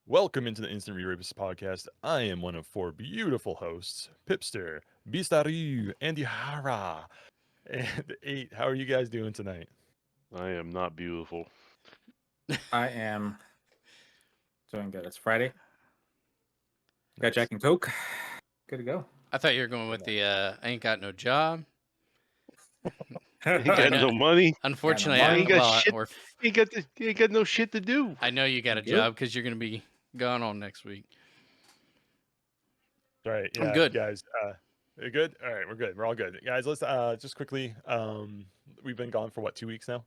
Welcome into the Instant Reraise podcast. I am one of four beautiful hosts, Pipster, Beastaru, AndyHara, and 8. How are you guys doing tonight? I am not beautiful. I am doing good. It's Friday. Got Nice. Jack and Coke. Good to go. I thought you were going with the I ain't got no job. Ain't got no money. Unfortunately, money. Ain't got well, shit. Ain't got no shit to do. I know you got a Thank you. job because you're going to be gone all next week. All right, I'm yeah, good. guys. You're good. All right, we're good. We're all good, guys. Let's just quickly. We've been gone for what, 2 weeks now.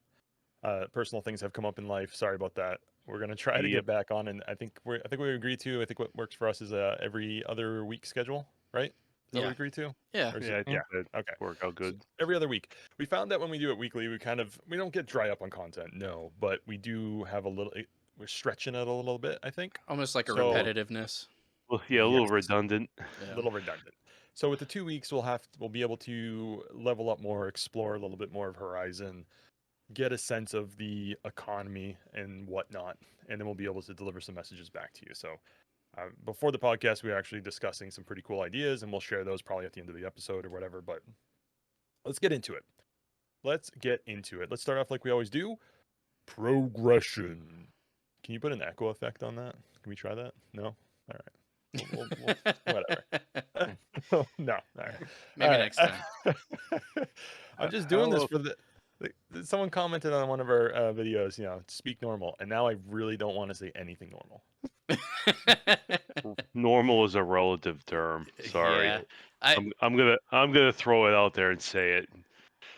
Personal things have come up in life. Sorry about that. We're gonna try to Yep. get back on, and I think we agreed to. I think what works for us is every other week schedule, right? Is that what we Yeah. agreed to? Yeah. Or is Yeah, I it- think that Okay. work out good. Every other week. We found that when we do it weekly, we don't get dry up on content, no, but we do have a little. We're stretching it a little bit, I think. Almost like a So- repetitiveness. Well, yeah, a little Yes. redundant. Yeah. A little redundant. So with the 2 weeks, we'll be able to level up more, explore a little bit more of Horizon, get a sense of the economy and whatnot, and then we'll be able to deliver some messages back to you. So before the podcast, we were actually discussing some pretty cool ideas, and we'll share those probably at the end of the episode or whatever. But let's get into it. Let's start off like we always do. Progression. Can you put an echo effect on that? Can we try that? No? All right. Whatever. No. All right. Maybe All right. next time. I'm just doing this How- for the. Someone commented on one of our videos, speak normal, and now I really don't want to say anything normal. Normal is a relative term. Sorry. Yeah. I'm gonna throw it out there and say it.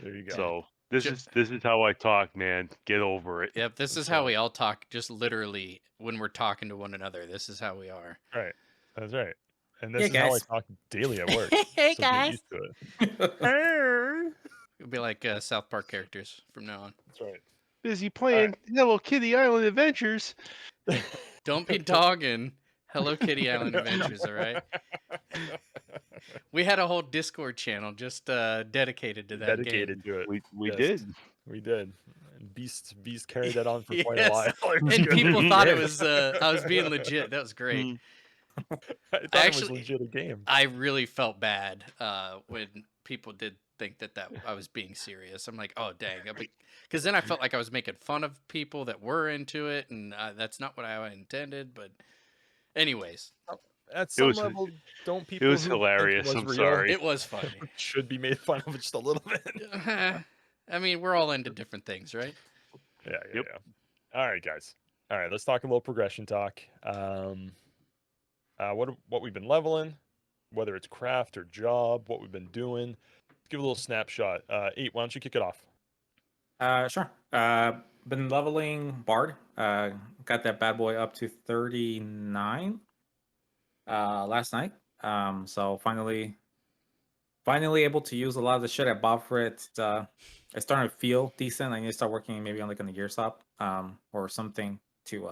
There you go. So this Ju- is how I talk, man. Get over it. Yep. This is That's how right. we all talk, just literally when we're talking to one another. This is how we are. Right. That's right. And this Hey, is how I guys. talk daily at work. Hey, so get used to it. It'll be like South Park characters from now on. That's right. Busy playing Hello Kitty Island Adventures. Don't be dogging Hello Kitty Island Adventures, all right? We had a whole Discord channel just dedicated to that game. Dedicated to it. We Yes. did. We did. And Beast carried that on for quite a Yes. while. It was And good. people thought it Yeah. was I was being legit. That was great. Mm. I thought it actually- was legit a game. I really felt bad when people did think that I was being serious. I'm like, oh dang, because then I felt like I was making fun of people that were into it, and that's not what I intended. But anyways, At some was- level, don't people was who think hilarious, was I'm real sorry. it was funny. should be made fun of just a little bit? I mean, we're all into different things, right? Yeah. Yep. All right, guys. All right, let's talk a little progression talk. What we've been leveling, whether it's craft or job, what we've been doing. Give a little snapshot. 8, why don't you kick it off? Sure. Been leveling Bard. Got that bad boy up to 39 last night. So finally able to use a lot of the shit I bought for it. It's starting to feel decent. I need to start working maybe on a gear swap or something to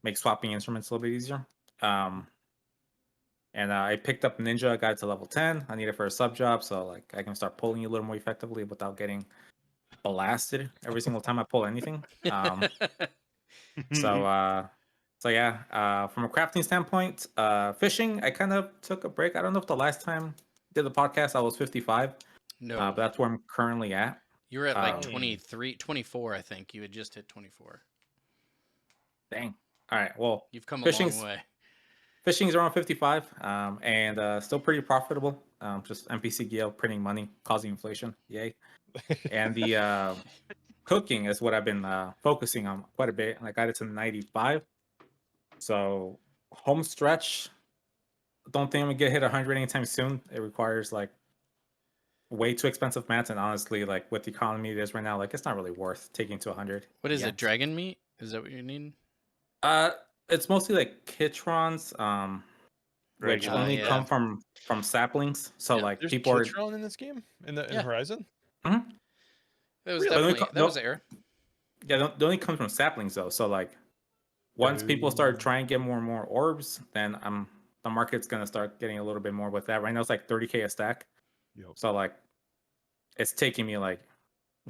make swapping instruments a little bit easier. And I picked up Ninja, got it to level 10. I need it for a sub job, so like I can start pulling a little more effectively without getting blasted every single time I pull anything. So yeah, from a crafting standpoint, fishing, I kind of took a break. I don't know if the last time I did the podcast I was 55, No, but that's where I'm currently at. you were at like um, 23, 24, I think. You had just hit 24. Dang. All right. Well, You've come a Fishing's- long way. fishing's around 55, and still pretty profitable. Just NPC Gale printing money, causing inflation. Yay. And the cooking is what I've been focusing on quite a bit. And I got it to 95. So home stretch, don't think I'm gonna get hit 100 anytime soon. It requires like way too expensive mats, and honestly, like with the economy it is right now, like it's not really worth taking to 100. What is yet. it? Dragon meat? Is that what you need? It's mostly like Kitrons, which Dragon only meat. come from saplings. So Yeah, like There's people are Kitron in this game? In Yeah. Horizon? That was Really? definitely that was air. yeah, they only come from saplings though. So like once people start trying to get more and more orbs, then the market's gonna start getting a little bit more with that. Right now it's like 30K a stack. Yep. So like it's taking me like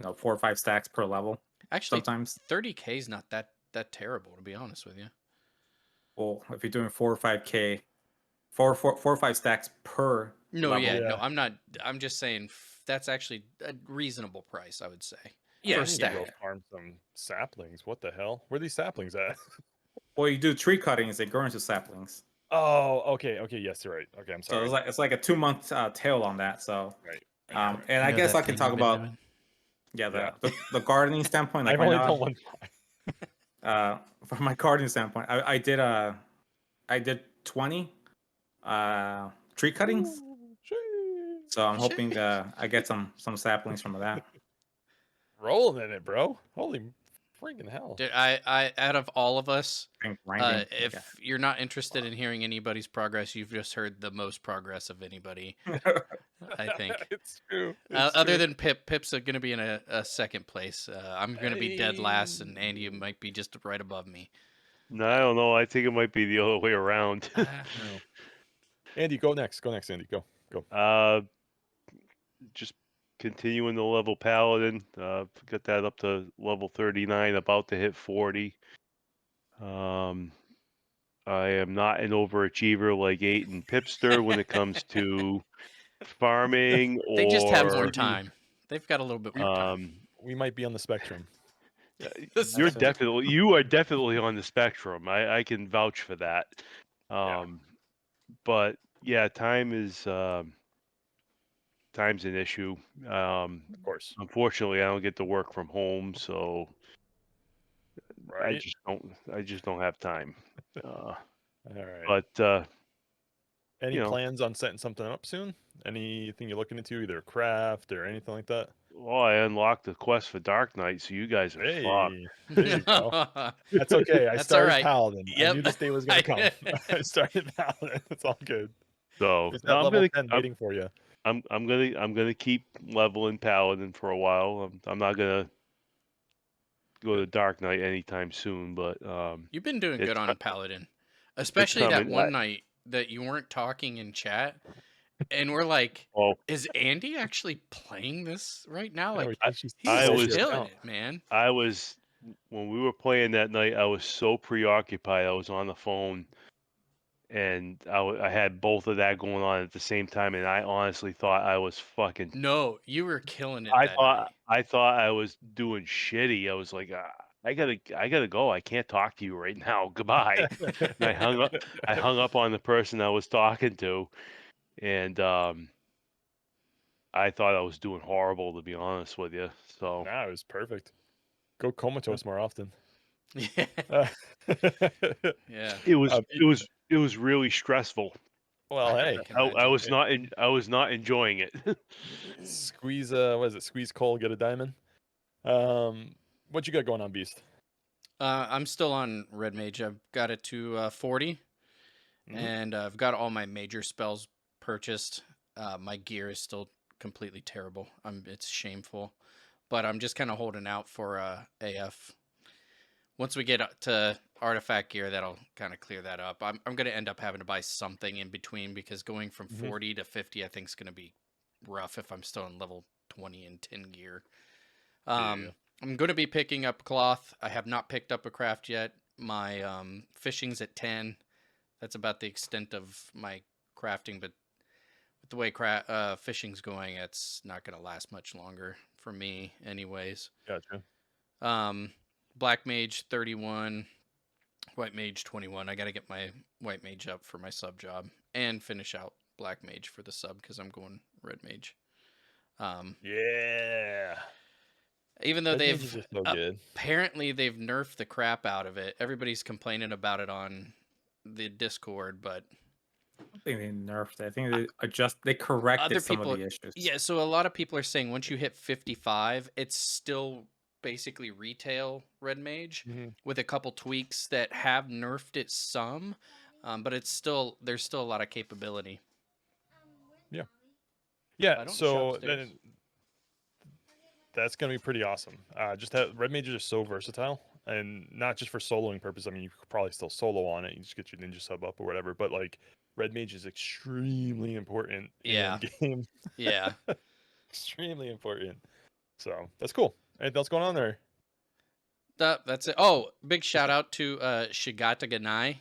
4 or 5 stacks per level Actually, sometimes. 30K is not that terrible, to be honest with you. Well, if you're doing 4 or 5K, four or 5 stacks per No, level. yeah, no, Yeah. I'm not. I'm just saying that's actually a reasonable price, I would say. Yeah, I For need yeah, to go yeah. farm some saplings. What the hell? Where are these saplings at? Well, you do tree cuttings, they grow into saplings. Oh, okay, okay, yes, you're right. Okay, I'm So sorry. it's like a 2-month tail on that. So, Right. and You I know guess that I can thing talk you've been about doing? yeah Yeah. the gardening standpoint. Like I've right only done now, one. from my gardening standpoint, I did 20 tree cuttings. Ooh, sheesh. So I'm hoping I get some saplings from that. Rolling in it, bro. Holy freaking hell. Dude, I out of all of us, Been grinding. if you're not interested in hearing anybody's progress, you've just heard the most progress of anybody, I think. It's true. It's Other true. than Pip's going to be in a second place. I'm going to be dead last, and Andy Hey. might be just right above me. No, I don't know. I think it might be the other way around. No. Andy, go next. Go next, Andy. Go. Go. Just continuing the level paladin. Got that up to level 39, about to hit 40. I am not an overachiever like 8 and Pipster when it comes to farming They just have more or time. They've got a little bit more time. We might be on the spectrum. you're That's it. you are definitely on the spectrum. I can vouch for that. But yeah, time's an issue. Of course. Unfortunately, I don't get to work from home, so Right? I just don't have time. All right. But Any you know, plans on setting something up soon? Anything you're looking into, either craft or anything like that? well, I unlocked the quest for Dark Knight, so you guys are fucked. Hey, there you go. That's okay. I That's all started right. Paladin. I Yep. knew this day was gonna come. I started Paladin. It's all good. So It's no, that level 10 waiting for you. I'm gonna keep leveling Paladin for a while. I'm not gonna go to Dark Knight anytime soon, but You've been doing it's good on Paladin, it's especially that coming. one night that you weren't talking in chat, and we're like, Oh, "Is Andy actually playing this right now?" Yeah, Like, we thought she he's I stole was your killing account. it, man. I was when we were playing that night. I was so preoccupied. I was on the phone, and I had both of that going on at the same time, and I honestly thought I was fucking. No, you were killing it that night. I thought I was doing shitty. I was like, I gotta go. I can't talk to you right now. Goodbye. And I hung up. I hung up on the person I was talking to, and I thought I was doing horrible, to be honest with you. So Nah, it was perfect. Go comatose more often. Yeah, Uh, yeah. it was really stressful. well, I hey, can imagine. I was not enjoying it. squeeze. What is it? Squeeze coal, get a diamond. What you got going on, Beast? I'm still on Red Mage. I've got it to 40, Mhm. and I've got all my major spells purchased. My gear is still completely terrible. It's shameful, but I'm just kind of holding out for AF. Once we get to artifact gear, that'll kind of clear that up. I'm going to end up having to buy something in between because going from Mhm. 40 to 50, I think is going to be rough if I'm still in level 20 and 10 gear. Yeah. I'm going to be picking up cloth. I have not picked up a craft yet. My fishing's at 10. That's about the extent of my crafting, but with the way fishing's going, it's not going to last much longer for me anyways. Gotcha. Black Mage 31, White Mage 21. I got to get my White Mage up for my sub job and finish out Black Mage for the sub because I'm going Red Mage. Yeah. Even though Red they've mages are so good. apparently they've nerfed the crap out of it. Everybody's complaining about it on the Discord, but I don't think they nerfed it. I think they corrected other some people, of the issues. yeah. So a lot of people are saying once you hit 55, it's still basically retail Red Mage Mhm. with a couple tweaks that have nerfed it some, but there's still a lot of capability. Yeah. Why Yeah. don't you So upstairs? then that's gonna be pretty awesome. Just that red mages are so versatile, and not just for soloing purpose. I mean, you could probably still solo on it. You just get your ninja sub up or whatever. But like, red mage is extremely important in Yeah. end game. Yeah. Extremely important. So that's cool. Anything else going on there? That's it. Oh, big shout out to Shigata Ganai.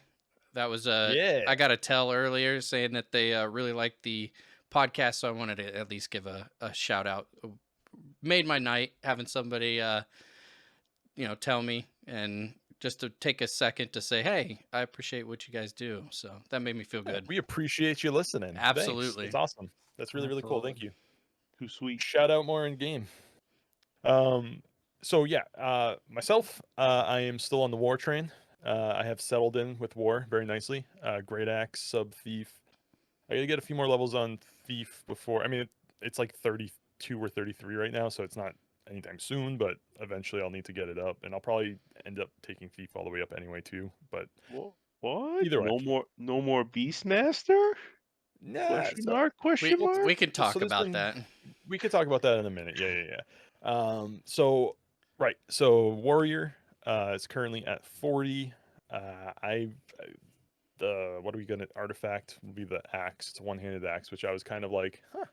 That was Yeah. I got a tell earlier saying that they really liked the podcast, so I wanted to at least give a shout out. Made my night having somebody tell me, and just to take a second to say, hey, I appreciate what you guys do. So that made me feel Yeah, good. we appreciate you listening. Thanks. Absolutely. That's awesome. That's really cool. Thank you. Too sweet. Shout out more in game. So yeah, myself, I am still on the war train. I have settled in with war very nicely. Great axe, sub thief. I gotta get a few more levels on thief before. I mean, it's like 32 or 33 right now, so it's not anytime soon. But eventually, I'll need to get it up, and I'll probably end up taking thief all the way up anyway too. But What? either way, No more Beastmaster? nah. Question So, mark? Question mark? We can talk there's about been that. we could talk about that in a minute. Yeah. So right. So warrior is currently at 40. I the what are we gonna artifact will be the axe. It's a one-handed axe, which I was kind of like, huh,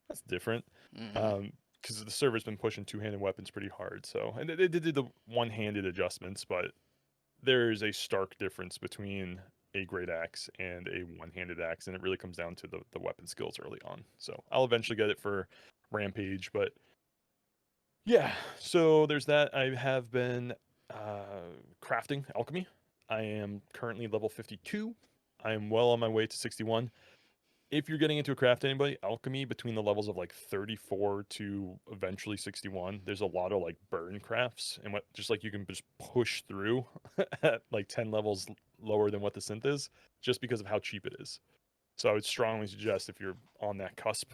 that's different. Mhm. Because the server's been pushing two-handed weapons pretty hard. So and they did the one-handed adjustments, but there's a stark difference between a great axe and a one-handed axe, and it really comes down to the weapon skills early on. So I'll eventually get it for rampage, but yeah. So there's that. I have been crafting alchemy. I am currently level 52. I am well on my way to 61. If you're getting into a craft, anybody, alchemy between the levels of like 34 to eventually 61, there's a lot of like burn crafts, and what just like you can just push through at like 10 levels lower than what the synth is, just because of how cheap it is. So I would strongly suggest if you're on that cusp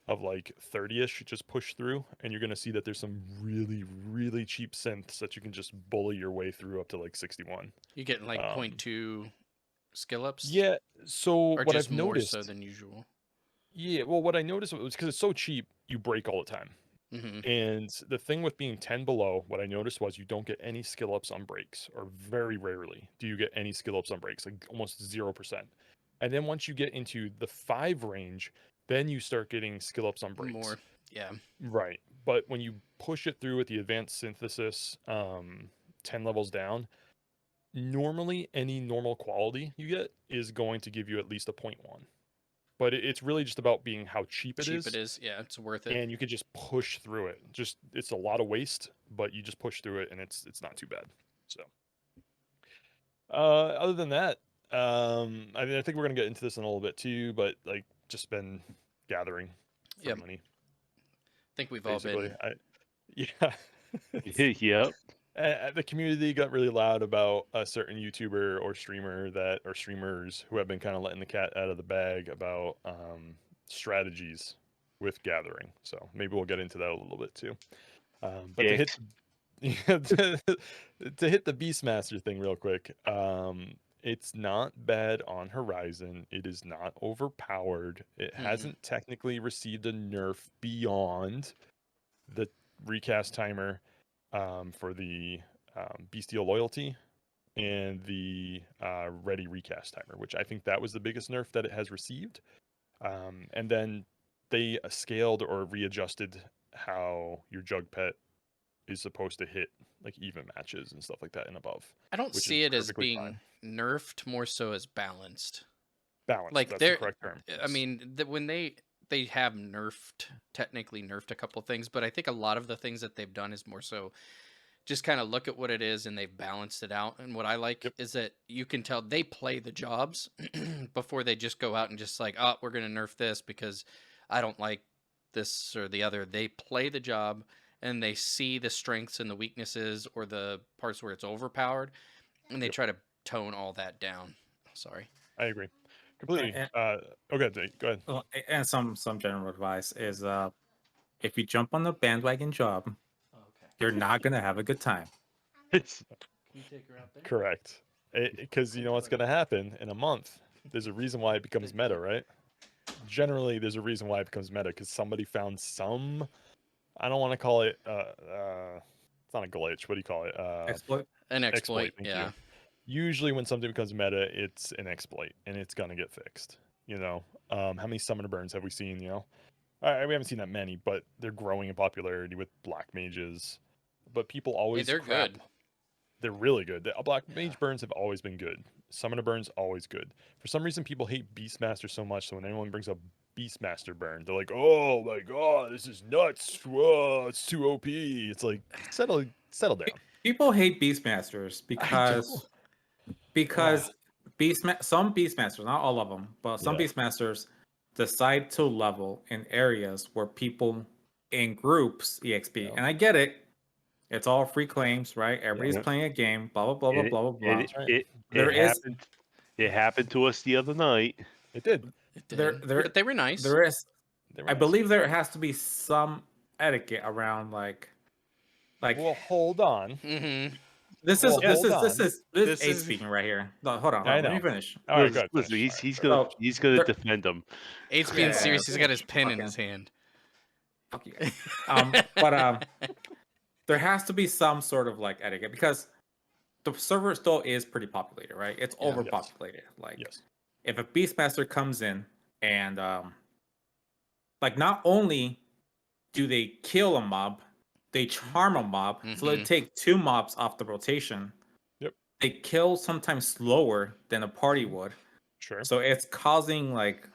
of like 30ish, just push through, and you're gonna see that there's some really cheap synths that you can just bully your way through up to like 61. You getting like Um, 0.2 skill ups? yeah. So Or what just I've more so noticed. than usual? Yeah, well, what I noticed was because it's so cheap, you break all the time. Mm-hmm. And the thing with being 10 below, what I noticed was you don't get any skill ups on breaks, or very rarely do you get any skill ups on breaks, like almost 0%. And then once you get into the 5 range, then you start getting skill ups on breaks. More. Yeah. Right. But when you push it through with the advanced synthesis, 10 levels down, normally any normal quality you get is going to give you at least a 0.1. But it's really just about being how cheap it is, Yeah, it's worth it. and you could just push through it. Just it's a lot of waste, but you just push through it, and it's not too bad. So, other than that, I mean, I think we're gonna get into this in a little bit too, but like just been gathering for Yep. money, I think we've basically. all been. Yeah. Yep. The community got really loud about a certain YouTuber or streamer or streamers who have been kind of letting the cat out of the bag about strategies with gathering. So maybe we'll get into that a little bit too. But to hit Dicks. to hit the Beastmaster thing real quick, it's not bad on Horizon. It is not overpowered. It Mhm. hasn't technically received a nerf beyond the recast timer for the Bestial Loyalty and the Ready recast timer, which I think that was the biggest nerf that it has received. And then they scaled or readjusted how your Jug Pet is supposed to hit like even matches and stuff like that and above. I don't which see is it as perfectly being fine. nerfed, more so as balanced. Balanced. Like That's they're, the correct term. I Yes. mean, when they have technically nerfed a couple things, but I think a lot of the things that they've done is more so just kind of look at what it is and they've balanced it out. And what I like Yep. is that you can tell they play the jobs before they just go out and just like, oh, we're going to nerf this because I don't like this or the other. They play the job and they see the strengths and the weaknesses or the parts where it's overpowered, and they Yep. try to tone all that down. Sorry. I agree. Completely. And, Okay, go ahead. well, and some general advice is if you jump on the bandwagon job, Okay. you're not gonna have a good time. Can you take her out there? Correct. Because you know what's going to happen in a month. There's a reason why it becomes meta, right? Generally, there's a reason why it becomes meta because somebody found some. I don't want to call it. It's not a glitch. What do you call it? Exploit. An exploit. Thank Yeah. you. Usually, when something becomes meta, it's an exploit, and it's gonna get fixed. You know, how many summoner burns have we seen? You know, we haven't seen that many, but they're growing in popularity with black mages. But people Hey, always they're crap. good. They're really good. The black Yeah. mage burns have always been good. Summoner Burn's always good. For some reason, people hate Beastmaster so much, so when anyone brings up Beastmaster Burn, they're like, "Oh my god, this is nuts! Whoa, it's too OP." It's like, settle down. People hate Beastmasters I because some Beastmasters, not all of them, but some Yeah. Beastmasters decide to level in areas where people in groups EXP. Yeah. And I get it. It's all free claims, right? Everybody's Yeah. playing a game, blah blah blah blah And blah blah blah. That's right. There is it happened to us the other night. It did. It did. there But they were nice. there is They were I nice. believe there has to be some etiquette around like Well, hold on. Mm-hmm. this well, is hold on. Ace is- speaking right here. No, hold on, I let me know. finish. All right, Listen, good. listen, he's So, gonna there- defend him. Eight's being Yeah, serious. He's got his pen in okay. his hand. Fuck you guys. But there has to be some sort of like etiquette because the server still is pretty populated, right? It's Yeah. overpopulated. Like Yes. if a Beastmaster comes in and like not only do they kill a mob, they charm a mob, so they Mhm. take 2 mobs off the rotation. Yep. They kill sometimes slower than a party would. Sure. So it's causing like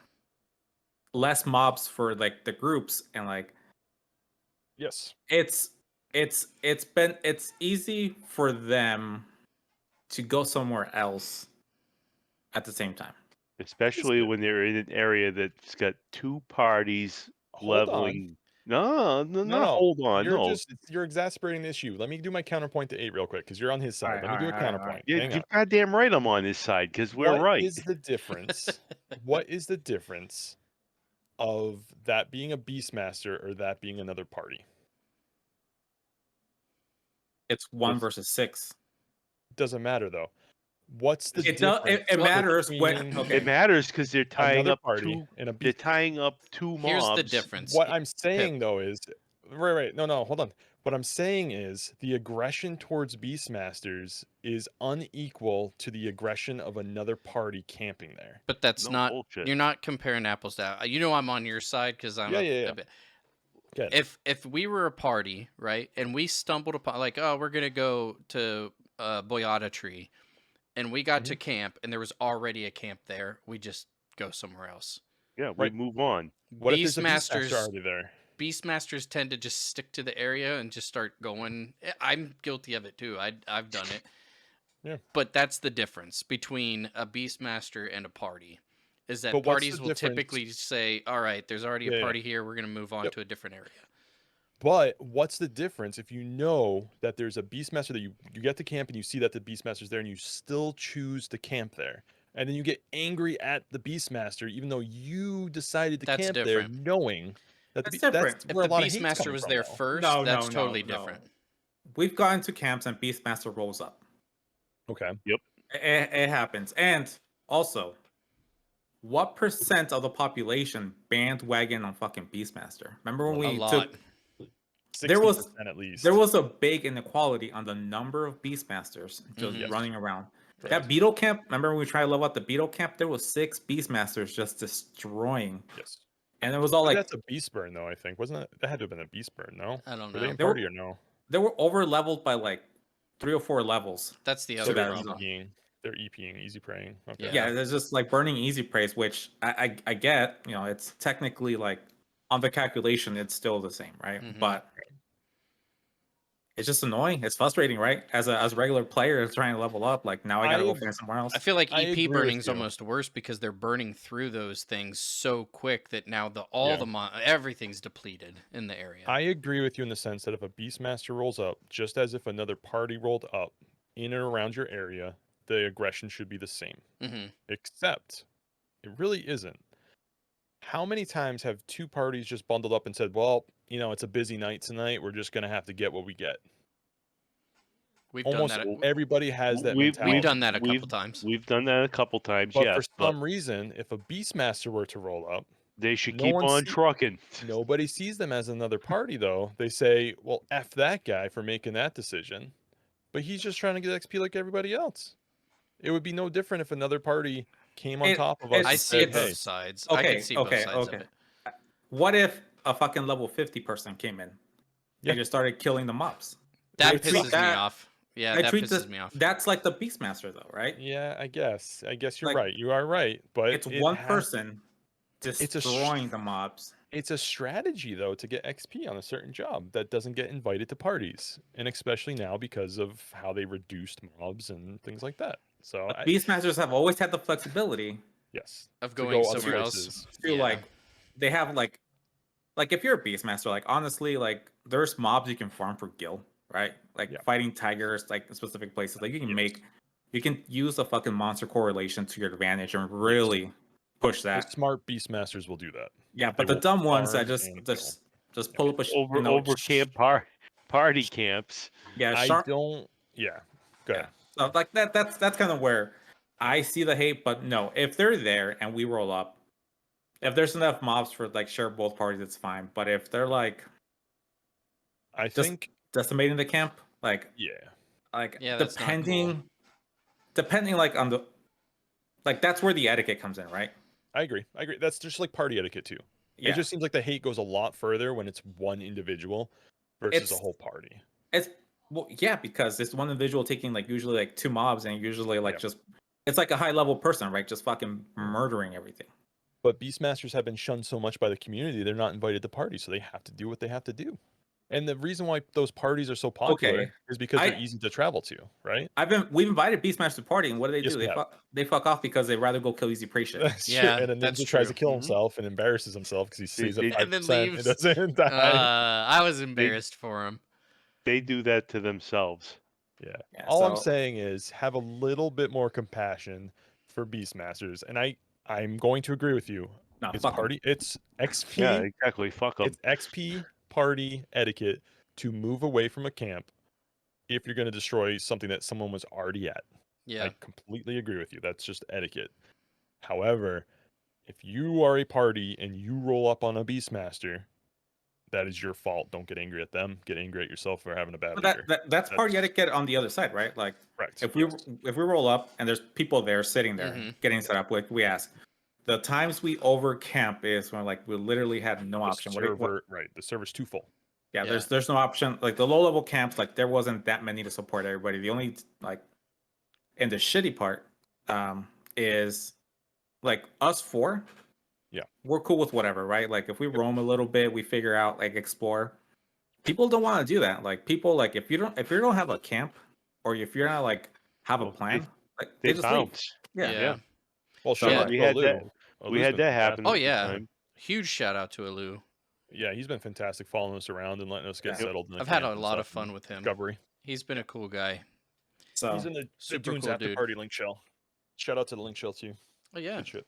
less mobs for like the groups and like Yes. it's easy for them to go somewhere else at the same time. Especially when they're in an area that's got 2 parties Hold on. leveling. No, No. hold on. You're exasperating the issue. Let me do my counterpoint to 8 real quick because you're on his side. Alright, Let me do a alright, alright, counterpoint. You're Hang on. goddamn right I'm on his side because we're What right. is the difference? What is the difference of that being a Beastmaster or that being another party? It's 1 It's- versus 6. Doesn't matter though. What's the It does. difference? It matters when. between Okay. It matters because they're tying another up party 2. and a They're Beast. tying up 2 mobs. Here's the difference. What I'm saying though is, right. No, hold on. What I'm saying is the aggression towards Beastmasters is unequal to the aggression of another party camping there. But that's No not. bullshit. You're not comparing apples to apples. You know I'm on your side because I'm. Yeah. Good. If we were a party, right, and we stumbled upon like, oh, we're gonna go to Boyata Tree, and we got to camp, and there was already a camp there, we just go somewhere else. Yeah, we Right. move on. What if there's a Beastmaster already there? Beastmasters tend to just stick to the area and just start going. I'm guilty of it too. I've done it. Yeah. But that's the difference between a Beastmaster and a party. Is that But what's parties the will difference? typically say, all right, there's already a Yeah. party here. We're going to move on Yep. to a different area. But what's the difference if you know that there's a Beastmaster that you get to camp and you see that the Beastmaster's there and you still choose to camp there? And then you get angry at the Beastmaster even though you decided to That's camp different. there knowing that That's different. If where the a lot of hate's Beastmaster coming was from, there though. first, No, that's no, totally no. different. We've gone to camps and Beastmaster rolls up. Okay. It happens. And also, what percent of the population bandwagon on fucking Beastmaster? Remember when A we lot. took 60% at least. there was a big inequality on the number of Beastmasters just Mhm. running around. Correct. That Beetle camp, remember when we tried to level up the Beetle camp? There was 6 Beastmasters just destroying. Yes. And it was all But like that's a beast burn though, I think. Wasn't it? That had to have been a beast burn, no? I don't Were they know. in They were- party or no? they were over leveled by like 3 or 4 levels. That's the So other that's- problem. They're EPing, easy praying. Okay. Yeah, there's just like burning easy praise, which I get, you know, it's technically like on the calculation, it's still the same, right? Mhm. But it's just annoying. It's frustrating, right? As a regular player trying to level up, like now I gotta go find somewhere else. I feel like I EP agree with burning's you. almost worse because they're burning through those things so quick that now Yeah. everything's depleted in the area. I agree with you in the sense that if a Beastmaster rolls up, just as if another party rolled up in and around your area, the aggression should be the same. hmm Except it really isn't. How many times have 2 parties just bundled up and said, well, it's a busy night tonight. We're just going to have to get what we get. We've Almost done that. everybody has that mentality. We've done that a couple times. We've done that a couple times, But yes. for some reason, if a Beastmaster were to roll up, they should no keep one on see- trucking. nobody sees them as another party, though. They say, well, F that guy for making that decision. But he's just trying to get XP like everybody else. It would be no different if another party came on top of us I and see said, both hey, sides. I Okay, can see both okay, sides okay. of it. What if a fucking level 50 person came in Yeah. and just started killing the mobs? That They treat pisses me that- off. Yeah, I that treat pisses this. me off. That's like the Beastmaster, though, right? Yeah, I guess you're Like right. You are right, but it's one person it's a destroying the mobs. it's a strategy though to get XP on a certain job that doesn't get invited to parties, and especially now because of how they reduced mobs and things like that. So But Beastmasters have always had the flexibility yes, Of to going go other somewhere else. places. to Yeah. they have like if you're a Beastmaster, like honestly, like there's mobs you can farm for gil, right? Like Yeah. fighting tigers, like in specific places. Like you can Yes. you can use the fucking monster correlation to your advantage and really push The that. smart Beastmasters will do that. Yeah, They but the will dumb ones that farm and kill. just Yeah. pull up a over camp party camps. yeah I sharp don't. Yeah. Go ahead. So like that's kind of where I see the hate. But no, if they're there and we roll up, if there's enough mobs for like share both parties, it's fine. But if they're like I just think. decimating the camp, Yeah. Yeah, that's not cool. depending like on the like that's where the etiquette comes in, right? I agree. That's just like party etiquette too. It Yeah, just seems like the hate goes a lot further when it's one individual versus a it's whole party. it's well, yeah, because it's one individual taking like usually like two mobs and usually like Yep. just it's like a high level person, right? Just fucking murdering everything. But Beastmasters have been shunned so much by the community, they're not invited to parties, so they have to do what they have to do. And the reason why those parties are so popular Okay, is because they're I easy to travel to, right? we've invited Beastmaster to party, and what do? Yes, we have. They fuck off because they'd rather go kill easy prey shit. That's true. Yeah, And a that's ninja tries to true. kill Mhm. himself and embarrasses himself because he stays at they- 5% And then and leaves. doesn't die. I was embarrassed for him. They do that to themselves. Yeah. Yeah, All I'm so saying is have a little bit more compassion for Beastmasters. And I'm going to agree with you. no, It's fuck 'em. party. It's XP. Yeah, exactly. Fuck them. It's XP party etiquette to move away from a camp if you're going to destroy something that someone was already at. Yeah. I completely agree with you. That's just etiquette. However, if you are a party and you roll up on a Beastmaster, that is your fault. Don't get angry at them. Get angry at yourself for having a bad But leader. that's party etiquette on the other side, right? Like Correct. if we Yes. if we roll up and there's people there sitting there Mhm. getting set up, like we ask. The times we over camp is when like we literally had no The option. server, right? The server's too full. Yeah, Yeah. there's no option. Like the low level camps, like there wasn't that many to support everybody. The only like, and the shitty part, is like us four. Yeah. We're cool with whatever, right? Like if we roam a little bit, we figure out like explore. People don't want to do that. Like people like if you don't have a camp, or if you're not like have a Well, plan, like They just leave. bounce. Yeah. Yeah. Well, So, shout out like- to We had Alu. that- We Alu's had been that happen. Oh at the yeah. time. Huge shout out to Alu. Yeah, he's been fantastic following us around and letting us get Yeah. settled. In the I've had camp a and lot of stuff and fun with him. Discovery. He's been a cool guy. So He's in the Super Dunes cool after dude. party link shell. Shout out to the link shell too. Oh yeah. Good shit.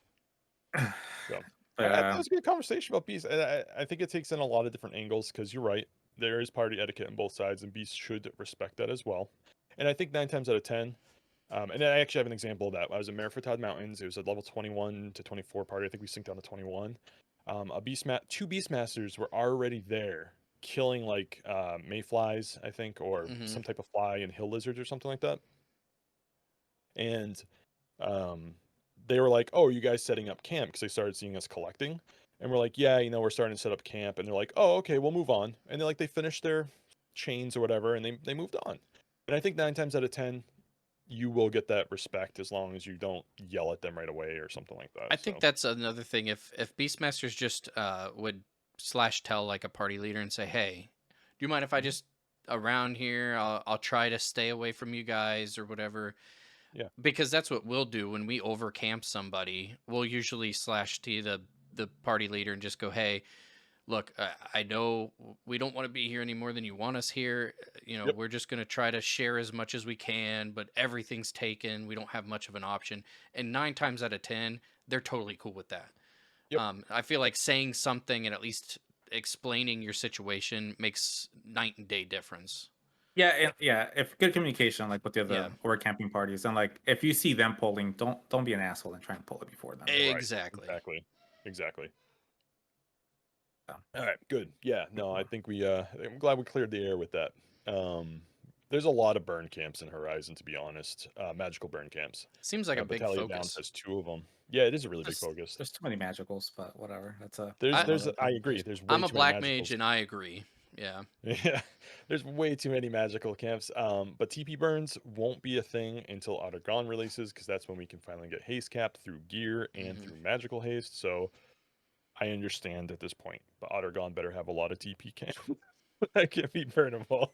So, but, I think it's a good conversation about Beast. I think it takes in a lot of different angles because you're right. There is party etiquette on both sides, and Beast should respect that as well. And I think 9 times out of 10, and I actually have an example of that. I was in Merifitad Mountains. It was a level 21 to 24 party. I think we synced down to 21. Two Beastmasters were already there, killing like mayflies, I think, or Mhm. some type of fly and hill lizards or something like that. And they were like, "Oh, are you guys setting up camp?" Because they started seeing us collecting, and we're like, "Yeah, we're starting to set up camp." And they're like, "Oh, okay, we'll move on." And they finished their chains or whatever, and they moved on. And I think 9 times out of 10, you will get that respect as long as you don't yell at them right away or something like that. I think that's another thing. If Beastmasters just would /tell like a party leader and say, "Hey, do you mind if I just around here? I'll try to stay away from you guys or whatever." Yeah. Because that's what we'll do when we overcamp somebody. We'll usually /t the party leader and just go, "Hey, look, I know we don't want to be here any more than you want us here. Yep. We're just going to try to share as much as we can, but everything's taken. We don't have much of an option." And 9 times out of 10, they're totally cool with that. Yep. I feel like saying something and at least explaining your situation makes night and day difference. Yeah, if good communication, like with the other Yeah. or camping parties, and like if you see them pulling, don't be an asshole and try and pull it before them. Right, Exactly. Exactly. So. All right, good. Yeah, no, I think I'm glad we cleared the air with that. There's a lot of burn camps in Horizon, to be honest. Magical burn camps. Seems like a big Battalion Downs focus. has 2 of them. Yeah, it is a really big focus. There's too many magicals, but whatever. That's a I agree. There's way I'm a too many black magicals. mage, and I agree. Yeah. Yeah, there's way too many magical camps. But TP burns won't be a thing until Outer Gone releases, because that's when we can finally get haste capped through gear and Mhm. through magical haste. So I understand at this point, but Outer Gone better have a lot of TP camp that can be burnable.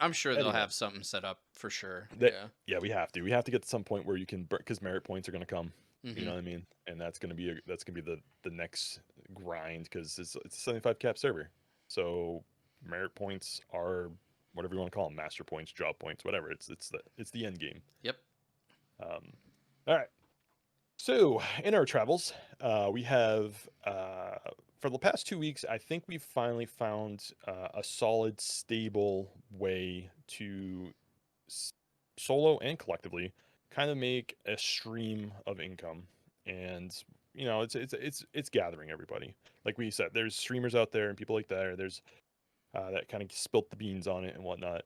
I'm sure they'll Anyway, have something set up for sure. that Yeah. yeah, we have to. We have to get to some point where you can burn, because merit points are going to come. You know Mhm. what I mean? And that's going to be the next grind, because it's a 75 cap server. So merit points are whatever you want to call them, master points, job points, whatever. It's the end game. Yep. All right. So in our travels, we have for the past 2 weeks, I think we've finally found a solid, stable way to s- solo and collectively kind of make a stream of income. And it's gathering everybody. Like we said, there's streamers out there and people like that. There's that kind of spilt the beans on it and whatnot.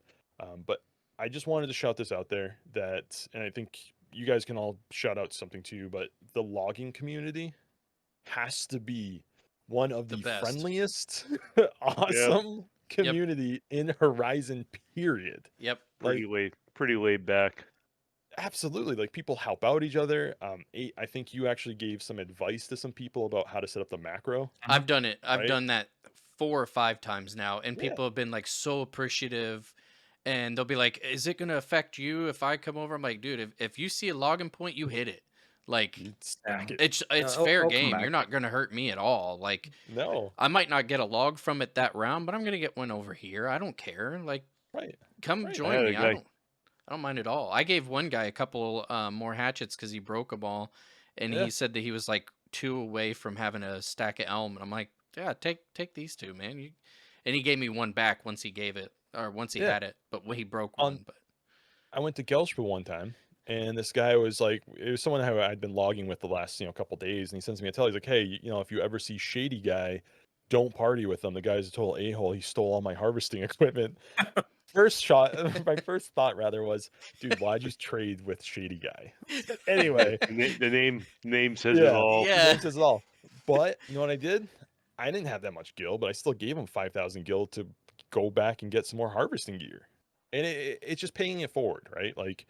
But I just wanted to shout this out there, that, and I think you guys can all shout out something too, but the logging community has to be one of The the best. friendliest, Yep. awesome Yep. community in Horizon, period. Yep. Like, Pretty laid back. absolutely. Like, people help out each other. I think you actually gave some advice to some people about how to set up the macro, I've done it. I've right? done that 4 or 5 times now, and Yeah. people have been like so appreciative. And they'll be like, "Is it gonna affect you if I come over?" I'm like, "Dude, if you see a login point, you hit it. Like, You Yeah. stack it. it's I'll, fair I'll come game. You're back. not gonna hurt me at all. Like, No. I might not get a log from it that round, but I'm gonna get one over here. I don't care. Like, Right. come Right. I join had me. a guy. I don't mind at all. I gave one guy a couple more hatchets because he broke them all, and Yeah. he said that he was like 2 away from having a stack of elm. And I'm like, yeah, take these 2, man. And he gave me one back once he gave it, or once he Yeah. had it, but when he broke On one. But I went to Gelshpa one time, and this guy was like, it was someone who I'd been logging with the last couple days, and he sends me a tell. He's like, "Hey, if you ever see Shady Guy, don't party with him. The guy's a total a-hole. He stole all my harvesting equipment." First shot, my first thought rather was, "Dude, why'd you trade with Shady Guy?" Anyway, The name says it yeah, all. the yeah, name says it all. But you know what I did? I didn't have that much gil, but I still gave him 5,000 gil to go back and get some more harvesting gear. And it's just paying it forward, right? Like,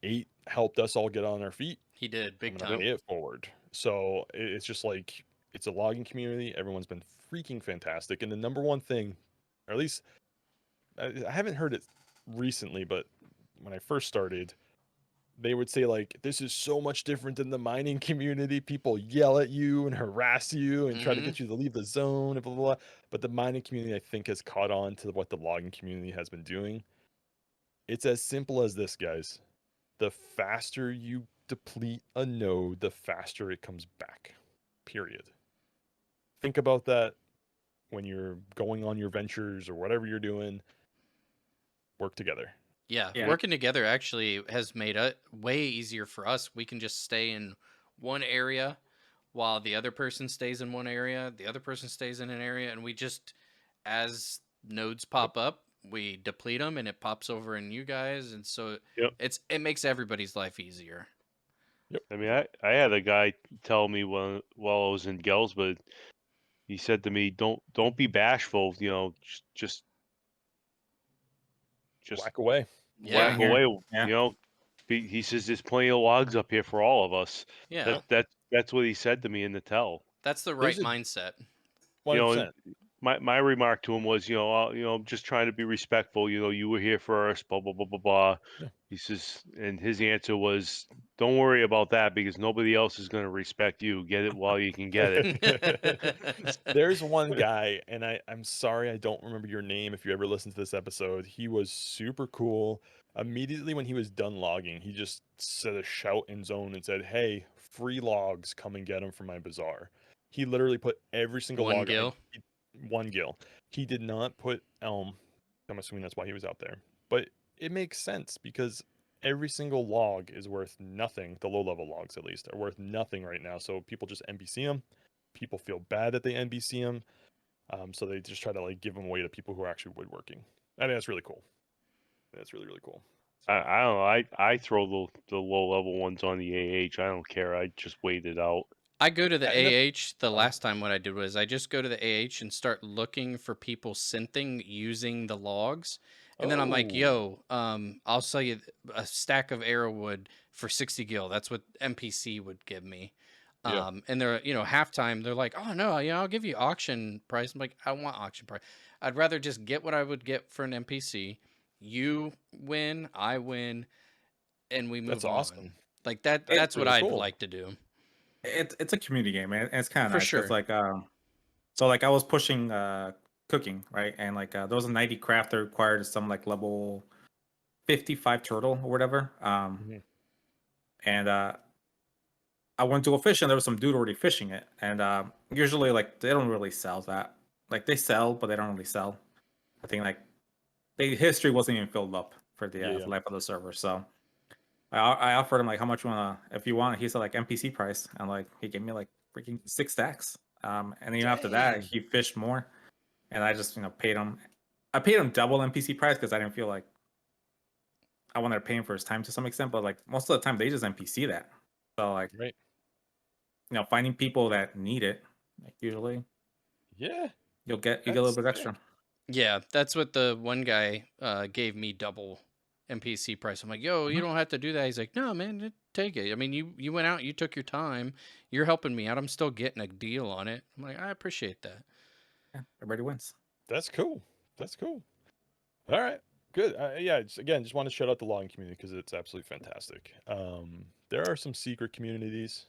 8 helped us all get on our feet. he did I'm big gonna time. Yep. pay it forward. So it's just like, it's a logging community. Everyone's been freaking fantastic. And the number one thing, or at least I haven't heard it recently, but when I first started, they would say, like, this is so much different than the mining community. People yell at you and harass you and try to Hmm. get you to leave the zone and blah, blah, blah. But the mining community, I think, has caught on to what the logging community has been doing. It's as simple as this, guys. The faster you deplete a node, the faster it comes back. Period. Think about that when you're going on your ventures or whatever you're doing. Work together. Yeah, Yeah. working together actually has made it way easier for us. We can just stay in one area while the other person stays in one area, the other person stays in an area, and we just, as nodes Yep. pop up, we deplete them and it pops over in you guys, and so Yep. it makes everybody's life easier. Yep. I mean, I had a guy tell me while I was in Gels, but he said to me, "Don't be bashful. Just Whack away. Yeah, whack Here. away. Yeah. He says there's plenty of logs up here for all of us. yeah, That's what he said to me in the tell. that's the There's right a mindset. You know, 100%. my remark to him was, I'm just trying to be respectful. You were here first, blah blah blah blah blah. Yeah. He says, and his answer was, "Don't worry about that because nobody else is going to respect you. Get it while you can get it." There's one guy, and I'm sorry I don't remember your name. If you ever listen to this episode, he was super cool. Immediately when he was done logging, he just set a shout in zone and said, "Hey, free logs, come and get them from my bazaar." He literally put every single One log. gill. One gil. He did not put elm. I'm assuming that's why he was out there. But it makes sense, because every single log is worth nothing. The low level logs, at least, are worth nothing right now. So people just NPC them. People feel bad that they NPC them. So they just try to, like, give them away to people who are actually woodworking. I think that's really cool. That's really, really cool. So, I don't know. I throw the low level ones on the AH. I don't care. I just wait it out. I go to the And AH. The last time what I did was I just go to the AH and start looking for people synthing using the logs. And then I'm like, Oh, yo, I'll sell you a stack of arrowwood for 60 gil. That's what NPC would give me. yeah. And they're, halftime, they're like, oh no, I'll give you auction price. I'm like, I don't want auction price. I'd rather just get what I would get for an NPC. You win, I win, and we move That's on. awesome. Like That's that's what really I'd cool. like to do. It's a community game, and it's kind of For nice because sure. so like I was pushing cooking, right, and like there was a 90 craft that required some like level 55 turtle or whatever, Mhm. and I went to a fish and there was some dude already fishing it, and usually like they don't really sell that, like they sell but they don't really sell. I think like the history wasn't even filled up for the Yeah, yeah. life of the server, so I offered him like how much you wanna if you want. He said like NPC price, and like he gave me like freaking 6 stacks. And even after that, Dang. he fished more, and I just paid him. I paid him double NPC price because I didn't feel like I wanted to pay him for his time to some extent. But like most of the time, they just NPC that. So like Right. finding people that need it, like usually Yeah. you get a That's little bit sick. extra. Yeah, that's what the one guy gave me double NPC price. I'm like, yo, you Mhm. don't have to do that. He's like, no, man, take it. I mean, you went out, you took your time, you're helping me out. I'm still getting a deal on it. I'm like, I appreciate that. Yeah, everybody wins. That's cool. That's cool. All right. Good. Yeah. Again, just want to shout out the logging community because it's absolutely fantastic. There are some secret communities,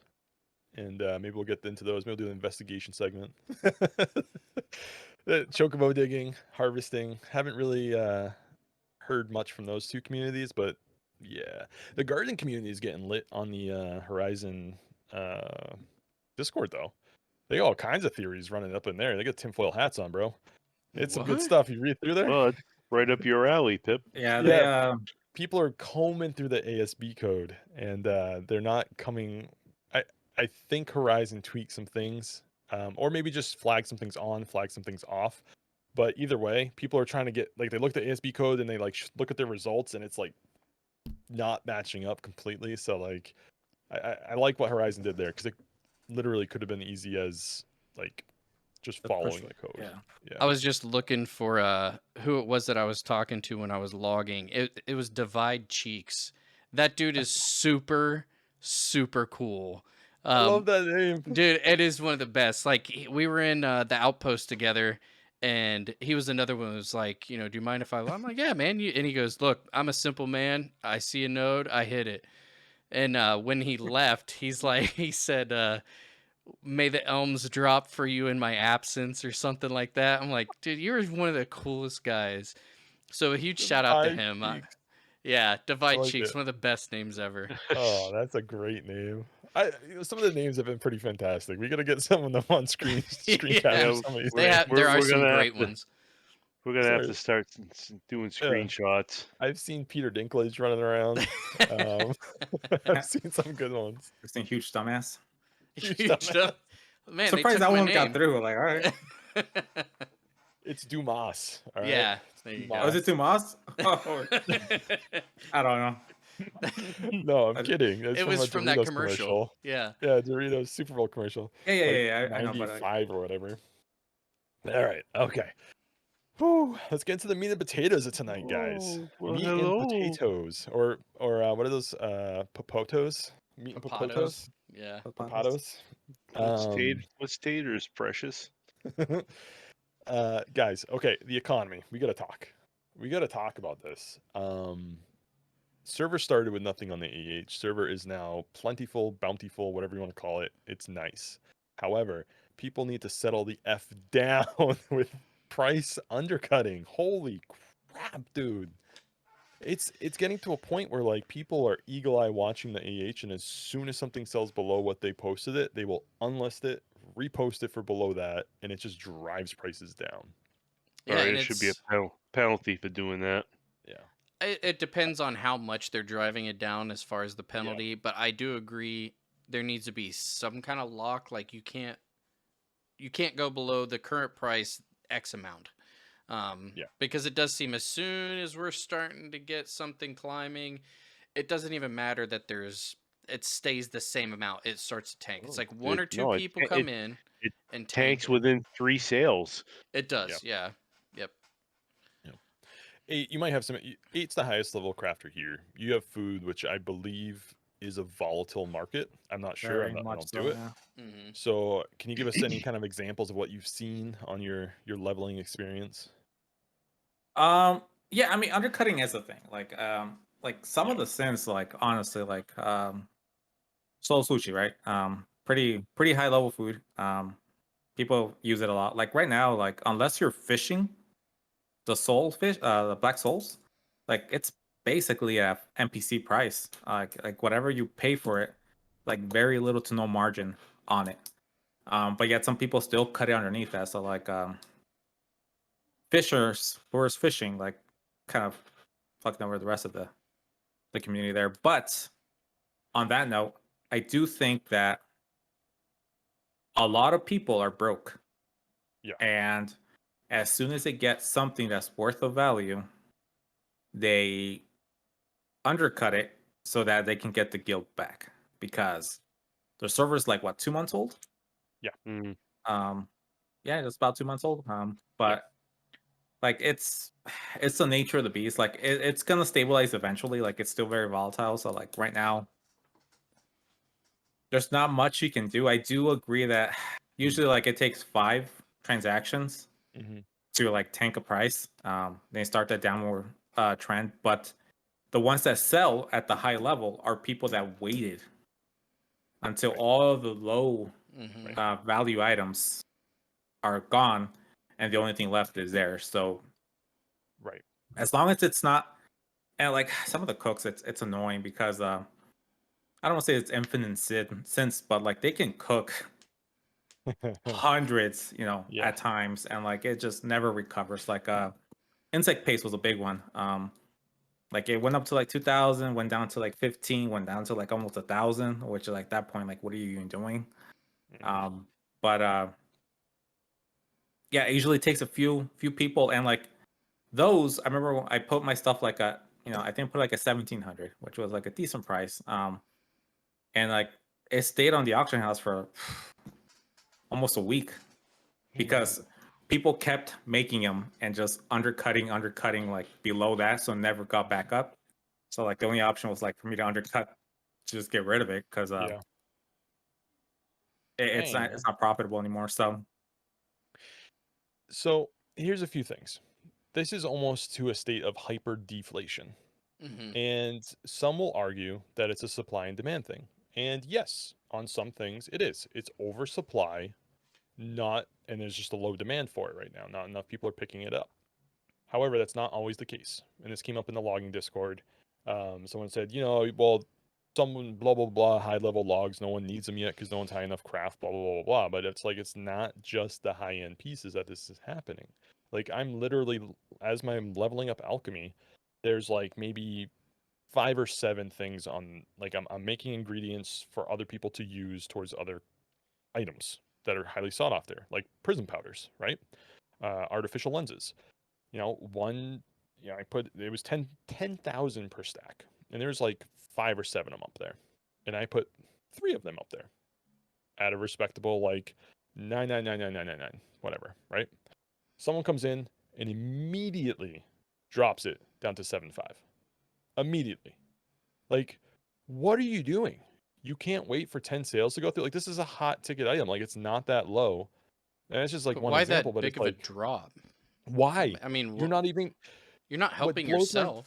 and maybe we'll get into those. Maybe we'll do an investigation segment. Chocobo digging, harvesting. Haven't really heard much from those two communities, but yeah, the garden community is getting lit on the Horizon uh, Discord though. They got all kinds of theories running up in there. They got tinfoil hats on, bro. It's some good What? stuff. You read through there. Well, it's right up your alley, Pip. Yeah, they Yeah, people are combing through the ASB code, and they're not coming. I I think Horizon tweaked some things, or maybe just flag some things on, flag some things off. But either way, people are trying to get like they look at the ASB code and they like look at their results, and it's like not matching up completely. So like, I like what Horizon did there because it literally could have been easy as like just the push. following the code. Yeah. Yeah. I was just looking for who it was that I was talking to when I was logging. It was Divide Cheeks. That dude is super super cool. I love that name. Dude, it is one of the best. Like we were in the outpost together, and he was another one who was like, do you mind if I'm like, yeah, man. And he goes, look, I'm a simple man. I see a node, I hit it. And when he left, he's like, he said, may the elms drop for you in my absence or something like that. I'm like, dude, you're one of the coolest guys. So a huge shout out to Divide him. Cheeks. Yeah, I Divide like Cheeks, it. one of the best names ever. Oh, that's a great name. Some of the names have been pretty fantastic. We gotta get some of them on screen Yeah, capture Yeah, some of these we're names. there are we're some gonna have great to ones. Sorry. start doing Yeah. screenshots. I've seen Peter Dinklage running around. Um, I've seen some good ones. Just a huge dumbass. Huge Huge dumbass. stuff. Man, they Surprised took that my one got name. through. Like, all right. It's Dumas. All right. Yeah, It's there you Oh, is go. it Tomas? Oh, I don't know. No, I'm Uh, kidding. It's It from was a from that Doritos commercial. commercial. Yeah. Yeah, Doritos Super Bowl commercial. Like I know, but 95 or whatever. All right. Okay. Whew, let's get into the meat and potatoes of tonight, guys. Oh, well, Meat and hello. potatoes, or what are those? Popotos? Meat and Papados. popotos? Yeah. Papados? What's Um, taters, precious? guys. Okay, the economy. We gotta talk. We gotta talk about this. Server started with nothing on the AH. Server is now plentiful, bountiful, whatever you want to call it. It's nice. However, people need to settle the F down with price undercutting. Holy crap, dude. It's getting to a point where like people are eagle eye watching the AH, and as soon as something sells below what they posted it, they will unlist it, repost it for below that, and it just drives prices down. Yeah, Sorry, and there should be a it's penalty for doing that. Yeah. it depends on how much they're driving it down as far as the penalty, but I do agree there needs to be some kind of lock, like you can't go below the current price X amount. Yeah. Because it does seem as soon as we're starting to get something climbing, it doesn't even matter that there's it stays the same amount. It starts to tank. It's Oh, like one or two no, people come in it and tank tanks it. within 3 sales. It does, yeah. Yep. Yeah. 8, you might have some. 8's the highest level crafter here. You have food, which I believe is a volatile market. I'm not sure. Very I much don't so, do it. yeah. Mm-hmm. So, can you give us any kind of examples of what you've seen on your leveling experience? Yeah, I mean, undercutting is a thing. Like some Yeah. of the sins, like honestly, like soul sushi, right? Pretty high level food. People use it a lot. Like right now, like unless you're fishing the soul fish, the black souls, like it's basically a NPC price. Like whatever you pay for it, like very little to no margin on it. But yet some people still cut it underneath that. So like fishers who is fishing, like kind of fucking over the rest of the community there. But on that note, I do think that a lot of people are broke. Yeah. And as soon as they get something that's worth of value, they undercut it so that they can get the guild back because their server's like what 2 months old. Mm. Yeah, it's about 2 months old. But like it's the nature of the beast. Like it's gonna stabilize eventually. Like it's still very volatile. So like right now, there's not much you can do. I do agree that usually like it takes 5 transactions Mm-hmm. to like tank a price. They start that downward trend, but the ones that sell at the high level are people that waited until Right. all of the low Mm-hmm. value items are gone, and the only thing left is theirs. So Right. as long as it's not, and like some of the cooks, it's annoying because I don't want to say it's infinite since, but like they can cook hundreds, Yeah. at times, and like it just never recovers. Like insect paste was a big one. Like it went up to like 2,000, went down to like 15, went down to like almost 1,000, which like that point, like what are you even doing? Mhm. But yeah, it usually takes a few people, and like those, I remember when I put my stuff like I think put like a 1,700, which was like a decent price. And like it stayed on the auction house for almost a week because people kept making them and just undercutting like below that, so never got back up. So like the only option was like for me to undercut to just get rid of it because Yeah. it's Dang. not profitable anymore. So So here's a few things. This is almost to a state of hyper deflation. Mm-hmm. And some will argue that it's a supply and demand thing. And yes, on some things it is. It's oversupply, and there's just a low demand for it right now. Not enough people are picking it up. However, that's not always the case. And this came up in the logging Discord. Someone said, well, someone blah blah blah high level logs, no one needs them yet because no one's high enough craft, blah blah blah blah. But it's like it's not just the high end pieces that this is happening. Like I'm literally, as I'm leveling up alchemy, there's like maybe 5 or 7 things on, like I'm making ingredients for other people to use towards other items that are highly sought after, like prism powders, right? Artificial lenses. One, I put, it was 10,000 per stack, and there's like 5 or 7 of them up there, and I put 3 of them up there at a respectable like 9999999 whatever, right? Someone comes in and immediately drops it down to 7.5 immediately. Like, what are you doing? You can't wait for 10 sales to go through. Like, this is a hot ticket item. Like, it's not that low. And it's just like But one why example, that but big it's of a like, drop? why? I mean, You're not even, you're not what helping blows my, yourself.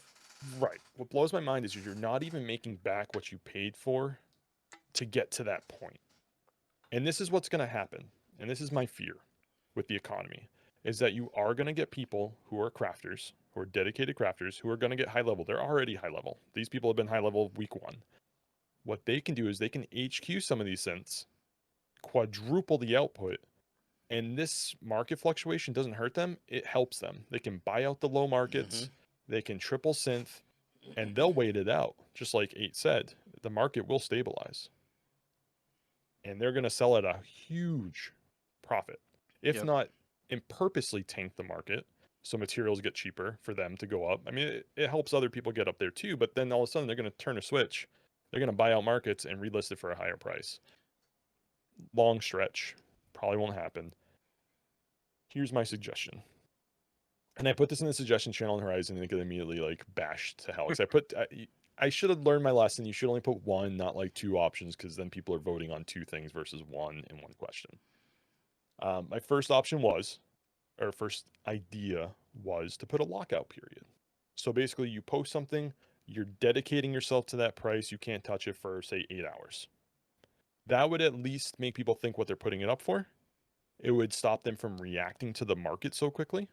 right. What blows my mind is you're not even making back what you paid for to get to that point. And this is what's going to happen. And this is my fear with the economy, is that you are going to get people who are crafters, who are dedicated crafters, who are going to get high level. They're already high level. These people have been high level week 1. What they can do is they can HQ some of these synths, quadruple the output, and this market fluctuation doesn't hurt them. It helps them. They can buy out the low Mm-hmm. markets, they can triple synth, and they'll wait it out. Just like 8 said, the market will stabilize. And they're going to sell at a huge profit. If Yep. not, and purposely tank the market so materials get cheaper for them to go up. I mean, it helps other people get up there too, but then all of a sudden they're going to turn a switch They're going to buy out markets and relist it for a higher price. Long stretch, probably won't happen. Here's my suggestion. And I put this in the suggestion channel on Horizon and it got immediately like bashed to hell. Because I should have learned my lesson. You should only put one, not like two options, because then people are voting on two things versus one in one question. My first option was, or first idea was, to put a lockout period. So basically, you post something, you're dedicating yourself to that price. You can't touch it for, say, 8 hours. That would at least make people think what they're putting it up for. It would stop them from reacting to the market so quickly.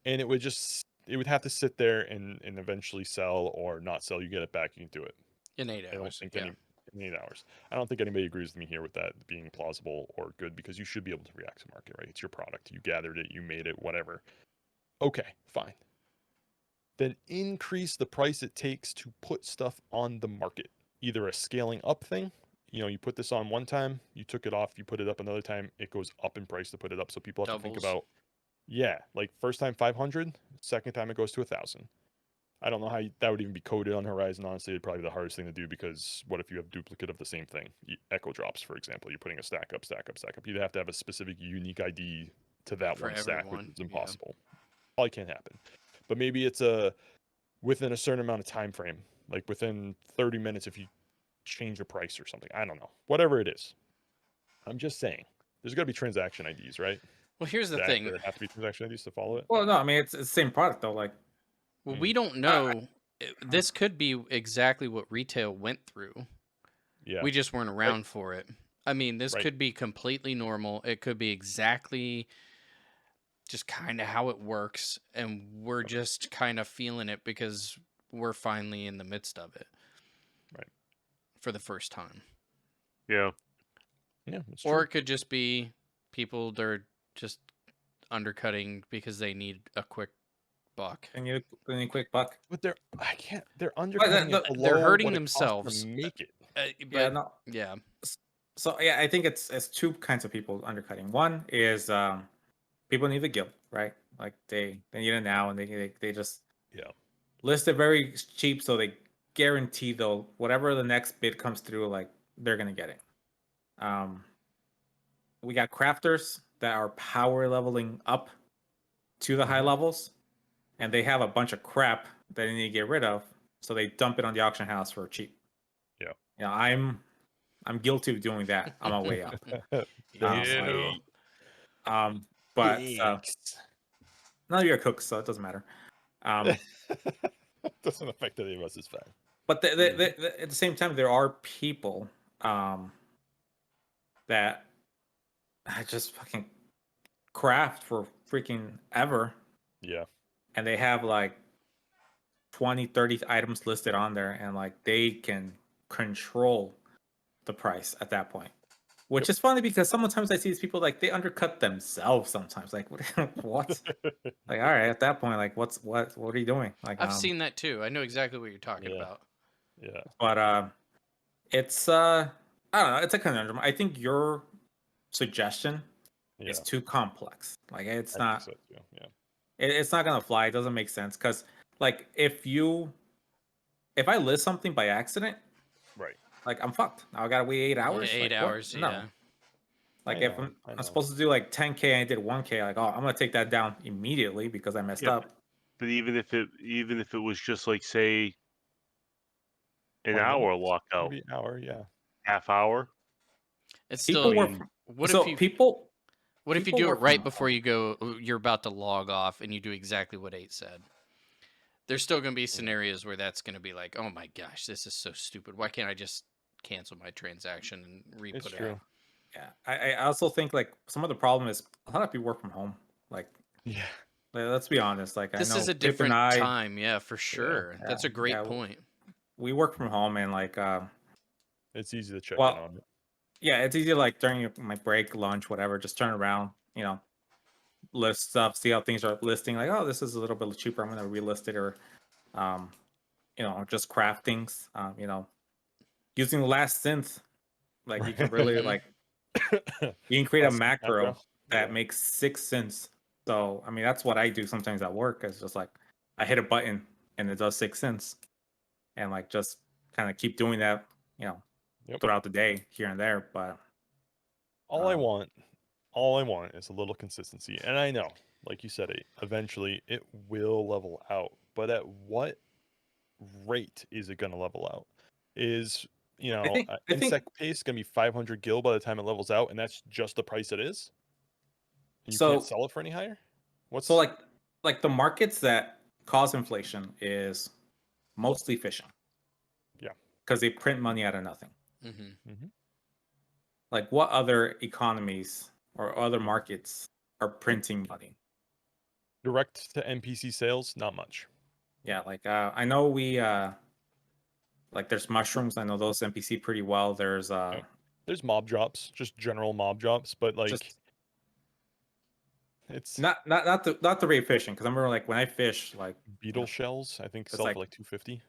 And it would have to sit there and eventually sell or not sell. You get it back, you can do it. In 8 I don't hours. think Yeah. in 8 hours. I don't think anybody agrees with me here with that being plausible or good, because you should be able to react to market, right? It's your product. You gathered it, you made it, whatever. Okay, fine. Then increase the price it takes to put stuff on the market. Either a scaling up thing, you put this on one time, you took it off, you put it up another time, it goes up in price to put it up. So people have to think Doubles. about, yeah, like first time 500, second time it goes to 1,000. I don't know how that would even be coded on Horizon. Honestly, it'd probably be the hardest thing to do, because what if you have duplicate of the same thing? Echo drops, for example. You're putting a stack up. You'd have to have a specific unique ID to that For one stack, which everyone, is yeah. impossible. Probably can't happen. But maybe it's within a certain amount of time frame, like within 30 minutes if you change a price or something. I don't know. Whatever it is. I'm just saying. There's got to be transaction IDs, right? Well, here's the thing. There have to be transaction IDs to follow it. Well, no, I mean it's the same product though. Like, Well, we don't know. This could be exactly what retail went through. Yeah. We just weren't around for it. I mean, this Right. could be completely normal. It could be exactly just kind of how it works, and we're just kind of feeling it because we're finally in the midst of it. Right. For the first time. Yeah. Yeah. It's Or true. it could just be people they're just undercutting because they need a quick buck. and you need a quick buck. But they're undercutting it below They're hurting what it themselves. costs to make it. Yeah, no. Yeah. So yeah, I think it's two kinds of people undercutting. One is people need the guild, right? Like they need it now, and they just list it very cheap, so they guarantee though whatever the next bid comes through, like they're gonna get it. We got crafters that are power leveling up to the high levels, and they have a bunch of crap that they need to get rid of, so they dump it on the auction house for cheap. Yeah. You know, I'm guilty of doing that on my way up. But none of you are cooks, so it doesn't matter. Doesn't affect any of us. It's fine. But at the same time, there are people that just fucking craft for freaking ever. Yeah. And they have like 20, 30 items listed on there, and like they can control the price at that point. Which is funny because sometimes I see these people like they undercut themselves sometimes. Like what? Like, all right, at that point, like what are you doing? Like I've seen that too. I know exactly what you're talking about. Yeah. But it's I don't know, it's a conundrum. I think your suggestion is too complex. Like it's not it's not gonna fly. It doesn't make sense. Cause like if I list something by accident, right, like I'm fucked. Now I gotta wait 8 hours. Yeah, 8 like, hours, no. yeah. Like if I'm supposed to do like 10K and I did 1K, like, oh, I'm gonna take that down immediately because I messed up. But even if it was just like, say, an hour lockout, maybe an hour, yeah, half hour, it's people still. work. What so if you people? What if you do it right before you go? You're about to log off, and you do exactly what 8 said. There's still going to be scenarios where that's going to be like, oh my gosh, this is so stupid. Why can't I just cancel my transaction and re-put it out? Yeah, I also think like some of the problem is a lot of people work from home. Like, yeah, let's be honest. Like, this I know is a different time. Yeah, for sure. Yeah, That's a great point. We work from home, and like, it's easy to check in on it. Yeah, it's easy like during my break, lunch, whatever. Just turn around, list stuff, see how things are listing. Like, oh, this is a little bit cheaper. I'm gonna relist it, or, just craft things. Using the last synth, like you can really like you can create a macro that makes 6 cents. So I mean that's what I do sometimes at work. It's just like I hit a button and it does 6 cents, and like just kind of keep doing that, you know, Yep. throughout the day here and there. But All I want is a little consistency. And I know, like you said, eventually it will level out. But at what rate is it going to level out? Is, I think insect paste going to be 500 gil by the time it levels out, and that's just the price it is? And you can't so. sell it for any higher? So What's like the markets that cause inflation is mostly fishing yeah. because they print money out of nothing. Mm-hmm. Like what other economies or other markets are printing money? Direct to NPC sales, not much. Yeah, like I know we like there's mushrooms. I know those NPC pretty well. There's Right. There's mob drops, just general mob drops, but like just it's not the rate fishing because I remember like when I fish like beetle shells, I think it's sell like for like 250.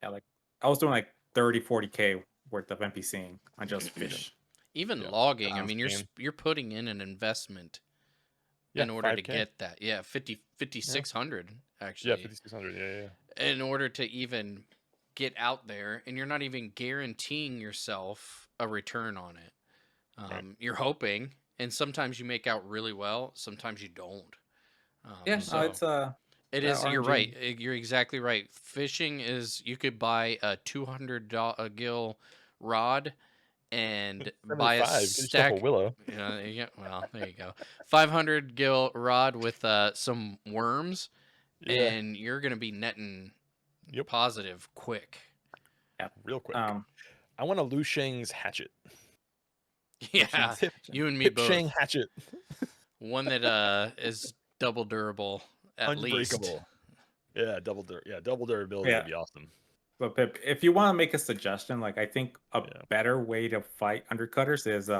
yeah like I was doing like 30-40K worth of NPCing on just Yeah. fish. Even Yeah. logging, I Um, mean, you're putting in an investment Yeah, in order to 5K. get that. Yeah, 5,600 Yeah, actually. 5,600. Yeah. In order to even get out there, and you're not even guaranteeing yourself a return on it. Right. You're hoping, and sometimes you make out really well, sometimes you don't. yeah, So it's it that is. You're right. RNG. You're exactly right. Fishing is. You could buy a 200 gil rod and buy a 75. Get yourself a stack. willow. Yeah. Well, there you go. 500 gil rod with some worms, Yeah. and you're gonna be netting Yep. positive quick. Yeah. Real quick. I want a Lu Sheng's hatchet. Yeah, you and me Pip both. Shang hatchet. One that is double durable at least. Unbreakable. Yeah, double durability Yeah. would be awesome. But Pip, if you want to make a suggestion, like I think a Yeah. better way to fight undercutters is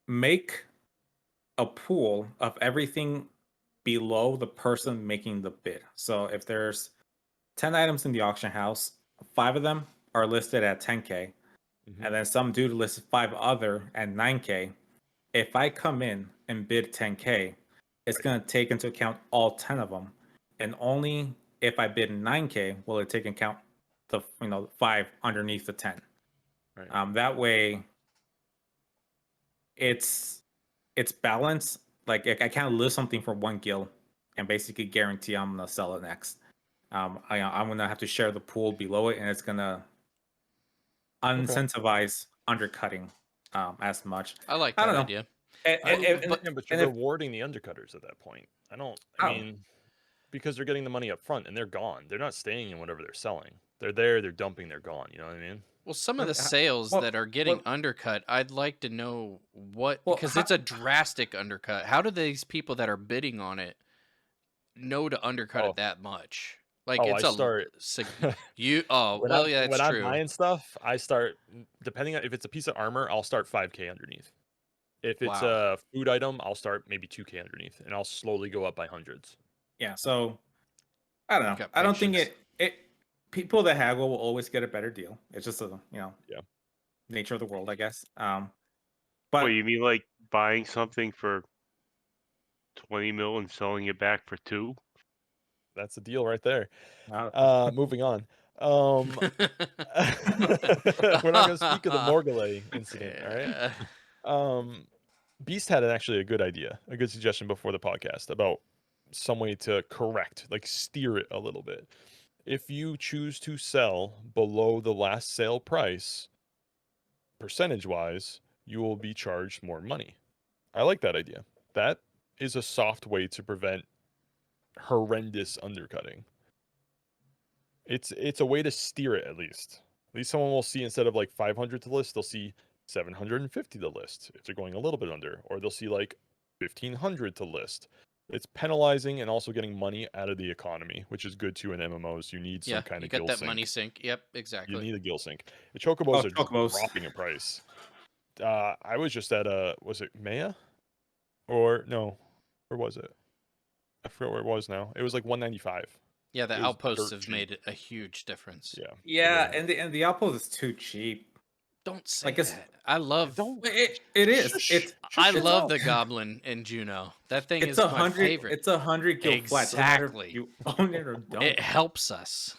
make a pool of everything below the person making the bid. So if there's 10 items in the auction house, 5 of them are listed at 10K, Mhm. and then some dude listed 5 other at 9K. If I come in and bid 10K, it's going to take into account all 10 of them, and only if I bid 9K will it take into account the 5 underneath the 10. Right. That way, it's balanced. Like I can't list something for 1 gil and basically guarantee I'm gonna sell it next. I'm gonna have to share the pool below it, and it's gonna incentivize undercutting as much. I like I that don't know. idea. But you're and if rewarding the undercutters at that point. I oh, mean, because they're getting the money up front and they're gone. They're not staying in whatever they're selling. They're there, they're dumping, they're gone. You know what I mean? Well, some of the sales that are getting undercut, I'd like to know because it's a drastic undercut. How do these people that are bidding on it know to undercut it that much? Like it's when that's I'm true. buying stuff, I start depending on if it's a piece of armor, I'll start 5K underneath. If it's a food item, I'll start maybe 2K underneath, and I'll slowly go up by hundreds. Yeah, so I don't know. I don't think it people that haggle will always get a better deal. It's just a nature of the world, I guess. But you mean like buying something for 20 mil and selling it back for 2? That's the deal right there. Moving on. We're not going to speak of the Morgulay incident, all right? Beast had actually a good idea, a good suggestion before the podcast about some way to correct, like steer it a little bit. If you choose to sell below the last sale price, percentage-wise, you will be charged more money. I like that idea. That is a soft way to prevent horrendous undercutting. It's a way to steer it at least. At least someone will see instead of like 500 to list, they'll see 750 to list if they're going a little bit under, or they'll see like 1500 to list. It's penalizing and also getting money out of the economy, which is good too in MMOs. You need some kind of gill sink. money sink. Yep, exactly. You need a gill sink. The chocobos are dropping in price. I was just at was it Maya? Or no, where was it? I forget where it was now. It was like 195. Yeah, the outposts have made a huge difference. Yeah, and the outpost is too cheap. Don't say that. I love. It is. I love the goblin in Juno. That thing is my favorite. It's 100 gil flat. Exactly. You own it or don't. It helps us.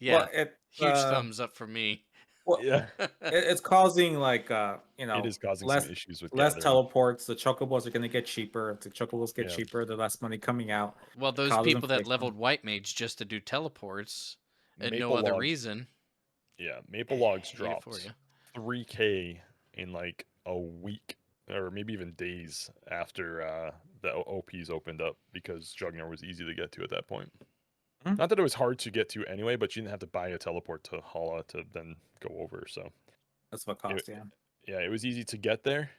Yeah, Well, huge thumbs up for me. Well, Yeah, it's causing like it is causing some less issues with less gathering. teleports. The chocobos are going to get cheaper. The chocobos get Yeah. cheaper. The less money coming out. Well, those Causes people that inflation. leveled White Mage just to do teleports and no Maple other logs, reason. yeah, Maple Logs Hate it for dropped you. 3K in like a week or maybe even days after the OPs opened up because Jugner was easy to get to at that point. Mhm. Not that it was hard to get to anyway, but you didn't have to buy a teleport to Hala to then go over. So That's what cost. Yeah. yeah, it was easy to get there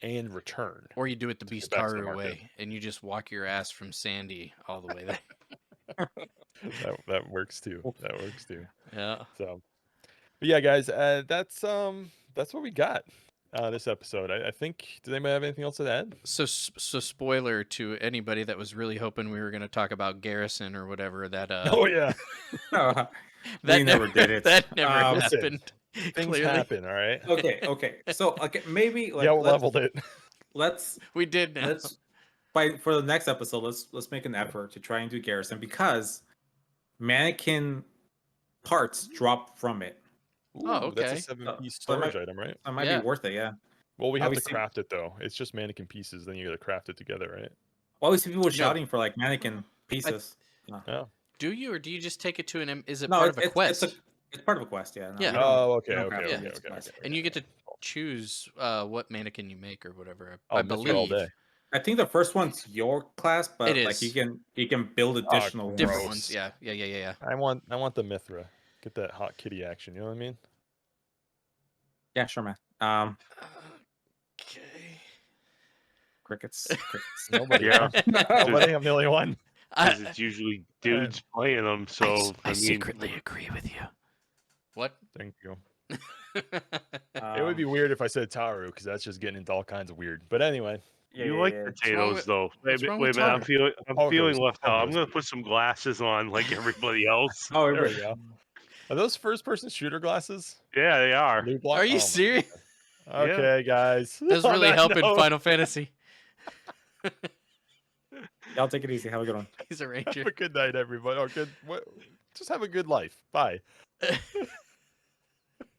and return. Or you do it the get back to the Beastaru market. way, and you just walk your ass from Sandy all the way there. That works too. That works too. Yeah. So, but yeah, guys, that's what we got this episode. I think. Does anybody have anything else to add? So spoiler to anybody that was really hoping we were going to talk about Garrison or whatever. That Oh yeah, we that never did it. That never Listen, happened. things Clearly, happen. All right. Okay. So maybe like Yeah, we leveled it. let's we did now. for the next episode. Let's make an effort to try and do Garrison because mannequin parts drop from it. Ooh, Oh, that's okay. a 7-piece So it might- storage item, right? That might Yeah. be worth it. Yeah. Well, we have to Obviously- craft it though. It's just mannequin pieces. Then you got to craft it together, right? Well, we see people shouting for like mannequin pieces. Oh. Do you, or do you just take it to an? Is it No, part of a quest? It's part of a quest. Yeah. No, Yeah. we don't- Oh, we okay, don't okay, craft okay, it, okay, it's okay, quest. okay. And you get to choose what mannequin you make or whatever. Oh, I Mithra all believe day. I think the first one's your class, but It like is. you can build additional gross. different ones. ones. Yeah. I want the Mithra. Get that hot kitty action. You know what I mean? Yeah, sure, man. Okay. Crickets. Nobody. Yeah. Nobody. I'm the only one. Because it's usually dudes playing them. So I mean, secretly agree with you. What? Thank you. Um, It would be weird if I said Taru because that's just getting into all kinds of weird. But anyway, you like wrong potatoes, with- though. what's Wait, wrong wait a with minute. Taru? I'm feeling left out. I'm Poggers. gonna put some glasses on like everybody else. Oh, there we go. Are those first-person shooter glasses? Yeah, they are. Blue block? Are you Oh, my serious? God. Okay, guys. That's On really that helping note, Final Fantasy. Y'all take it easy. Have a good one. He's a Have ranger. a good night, everybody. Just have a good life. Bye.